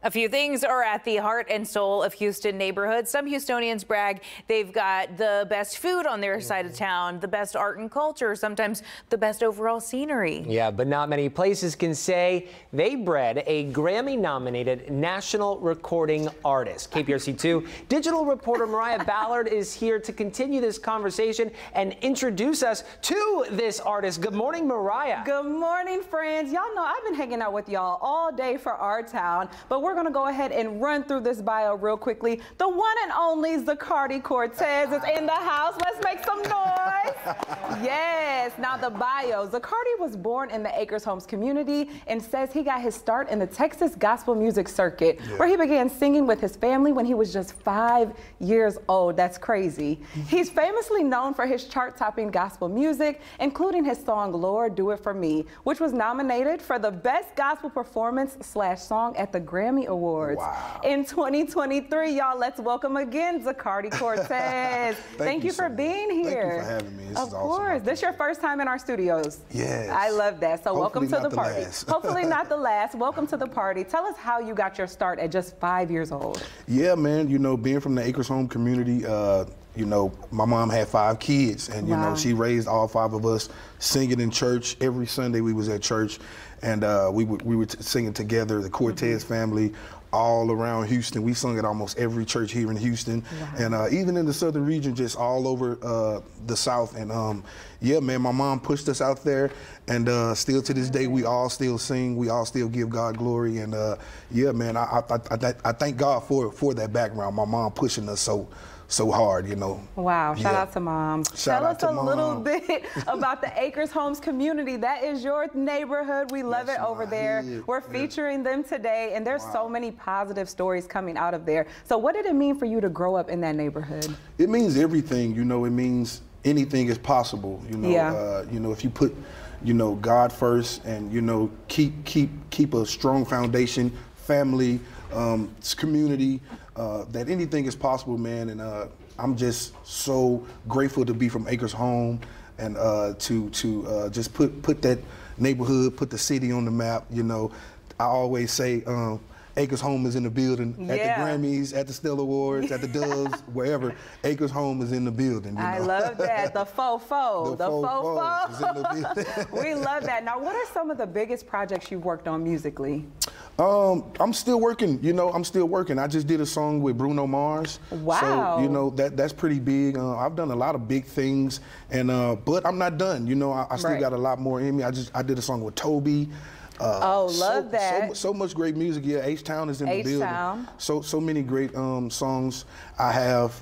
A few things are at the heart and soul of Houston neighborhoods. Some Houstonians brag they've got the best food on their side of town, the best art and culture, sometimes the best overall scenery. Yeah, but not many places can say they bred a Grammy-nominated national recording artist. KPRC2 digital reporter Moriah Ballard is here to continue this conversation and introduce us to this artist. Good morning, Moriah. Good morning, friends. Y'all know I've been hanging out with y'all all day for our town, but we're going to go ahead and run through this bio real quickly. The one and only Zacardi Cortez is in the house. Let's make some noise. Yes. Now the bio. Zacardi was born in the Acres Homes community and says he got his start in the Texas gospel music circuit, where he began singing with his family when he was just 5 years old. That's crazy. He's famously known for his chart-topping gospel music, including his song Lord Do It For Me, which was nominated for the Best Gospel Performance / Song at the Grammy Awards. Wow. In 2023, y'all, let's welcome again Zacardi Cortez. Thank you for being here. Thank you for having me. This of is course. awesome. This is your first time in our studios. Yes. I love that. So welcome to the party. Last. Hopefully not the last. Welcome to the party. Tell us how you got your start at just 5 years old. Yeah, man, you know, being from the Acres Home community, you know, my mom had 5 kids, and you know, she raised all 5 of us singing in church. Every Sunday we was at church, and we were singing together, the Cortez family, all around Houston. We sung at almost every church here in Houston, and even in the southern region, just all over the South. And yeah, man, my mom pushed us out there, and still to this day, we all still sing, we all still give God glory. And yeah, man, I thank God for that background. My mom pushing us so hard, you know. Wow, shout out to Mom. Tell us a little bit about the Acres Homes community. That is your neighborhood. We love it over there. We're featuring them today, and there's so many positive stories coming out of there. So what did it mean for you to grow up in that neighborhood? It means everything, you know. It means anything is possible, you know. You know, if you put, you know, God first, and you know, keep a strong foundation, family, community, that anything is possible, man. And I'm just so grateful to be from Acres Home, and to just put that neighborhood, put the city on the map. You know, I always say Acres Home is in the building, at the Grammys, at the Stellar Awards, at the Doves, wherever. Acres Home is in the building. You know? I love that. The faux-faux. The faux-faux is in the building. We love that. Now, what are some of the biggest projects you've worked on musically? I'm still working, you know, I'm still working. I just did a song with Bruno Mars. Wow. So, you know, that's pretty big. I've done a lot of big things, and but I'm not done. You know, I still got a lot more in me. I did a song with Toby. Love that. So much great music. Yeah, H-Town is in the building. So many great songs I have.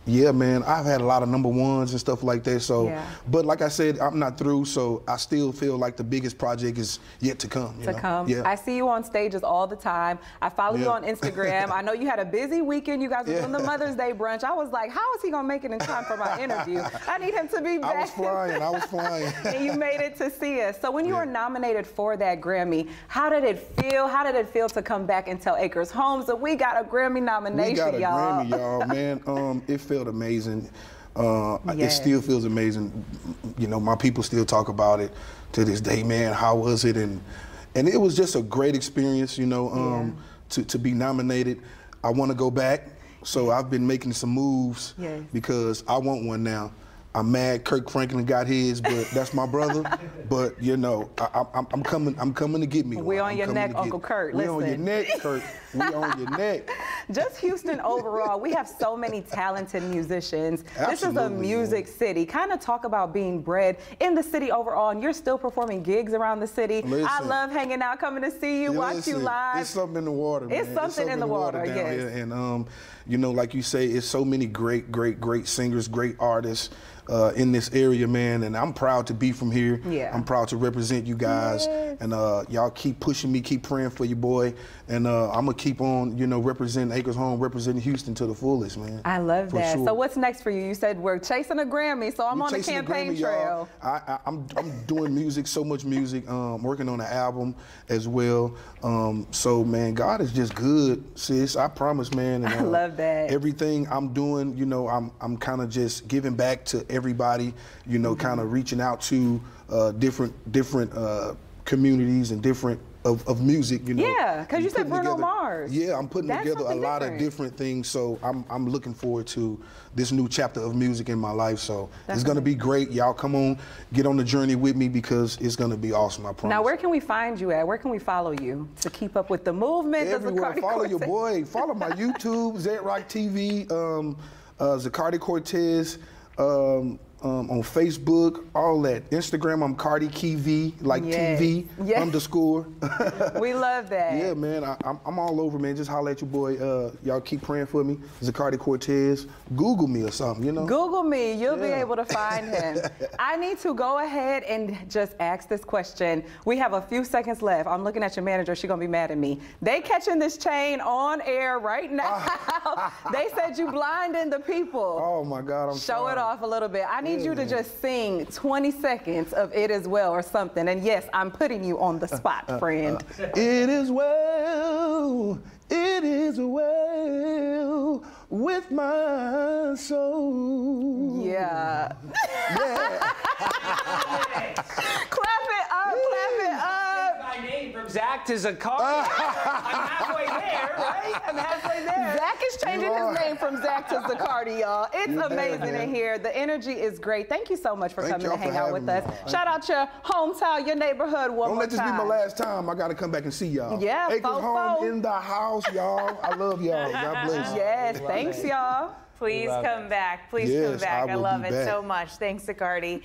Yeah, man, I've had a lot of #1s and stuff like that. So, but like I said, I'm not through. So I still feel like the biggest project is yet to come. Yeah. I see you on stages all the time. I follow you on Instagram. I know you had a busy weekend. You guys were doing the Mother's Day brunch. I was like, how is he gonna make it in time for my interview? I need him to be back. I was flying. And you made it to see us. So when you were nominated for that Grammy, how did it feel? How did it feel to come back and tell Acres Homes that we got a Grammy nomination, y'all? We got a Grammy, y'all, man. It felt amazing. It still feels amazing. You know, my people still talk about it to this day, man. How was it? And it was just a great experience, you know, to be nominated. I want to go back, so I've been making some moves because I want one now. I'm mad Kirk Franklin got his, but that's my brother. But you know, I'm coming to get me. We on your neck, Uncle Kurt. We on your neck, Kurt. We on your neck. Just Houston overall, we have so many talented musicians. Absolutely, this is a music city. Kind of talk about being bred in the city overall, and you're still performing gigs around the city. Listen, I love hanging out, coming to see you, watch you live. It's something in the water, man. It's something in the water, down here. And you know, like you say, it's so many great singers, great artists in this area, man, and I'm proud to be from here. I'm proud to represent you guys, and y'all keep pushing me, keep praying for you, boy, and I'm gonna keep on, you know, representing Acres Home, representing Houston to the fullest, man. I love that. Sure. So what's next for you? You said we're chasing a Grammy, so I'm on the campaign trail. I'm doing music, so much music, working on an album as well. So man, God is just good, sis. I promise, man. And, I love that. Everything I'm doing, you know, I'm kind of just giving back to everybody, you know, kind of reaching out to different communities and different of music, you know. Yeah, because you said Bruno together, Mars. Yeah, I'm putting That's together a something lot of different. different things, so I'm looking forward to this new chapter of music in my life. So it's gonna be great. Y'all come on, get on the journey with me because it's gonna be awesome, I promise. Now, where can we find you at? Where can we follow you to keep up with the movement? Everywhere. Zacardi Follow your Cortez? boy. Follow my YouTube, Zedrock TV, Zacardi Cortez, on Facebook, all that. Instagram, I'm Cardi KV, like TV underscore. We love that. Yeah, man, I'm all over, man. Just holler at your boy. Y'all keep praying for me. Zacardi Cortez. Google me or something, you know? Google me. You'll be able to find him. I need to go ahead and just ask this question. We have a few seconds left. I'm looking at your manager. She's going to be mad at me. They catching this chain on air right now. They said you blinding the people. Oh, my God, I'm Show sorry. it off a little bit. I need you to just sing 20 seconds of It Is Well or something. And yes, I'm putting you on the spot, friend. It is well with my soul. Yeah. Clap it up, clap it up. My name from Zach to Zacardi. I'm halfway there, right? I'm halfway there. Zach is changing his name from Zach to Zacardi, y'all. It's amazing man. in here. The energy is great. Thank you so much for Thank coming to y'all hang for out with having us. me. Shout out your hometown, your neighborhood one Don't more let this be time. my last time. I got to come back and see y'all. Yeah, Acres Home fo-fo. in the house, y'all. I love y'all. God bless. Yes, thanks, y'all. Please come back. Please come Yes, back. I I will love be it back. so much. Thanks, Zacardi.